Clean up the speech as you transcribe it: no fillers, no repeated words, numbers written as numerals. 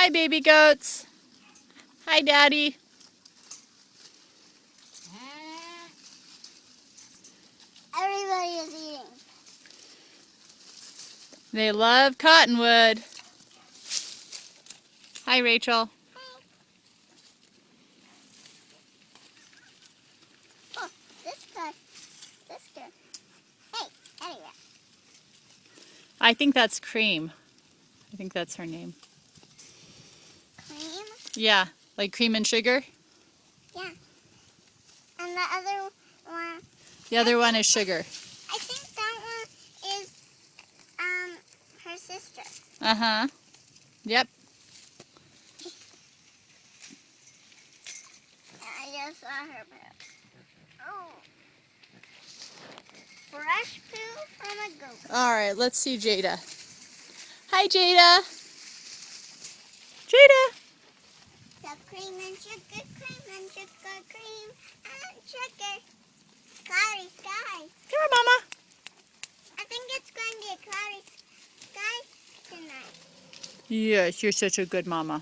Hi, baby goats. Hi, Daddy. Everybody is eating. They love cottonwood. Hi, Rachel. Oh, this guy. This guy. Hey, anyway. I think that's Cream. I think that's her name. Cream? Yeah, like cream and sugar. Yeah. And the other one. The other one is Sugar. I think that one is her sister. Uh-huh. Yep. I just saw her poo. Oh. Fresh poo from a goat. All right, let's see Jada. Hi, Jada. Jada. So cream and sugar, cream and sugar. Cloudy sky. Come here, Mama. I think it's going to be a cloudy sky tonight. Yes, you're such a good mama.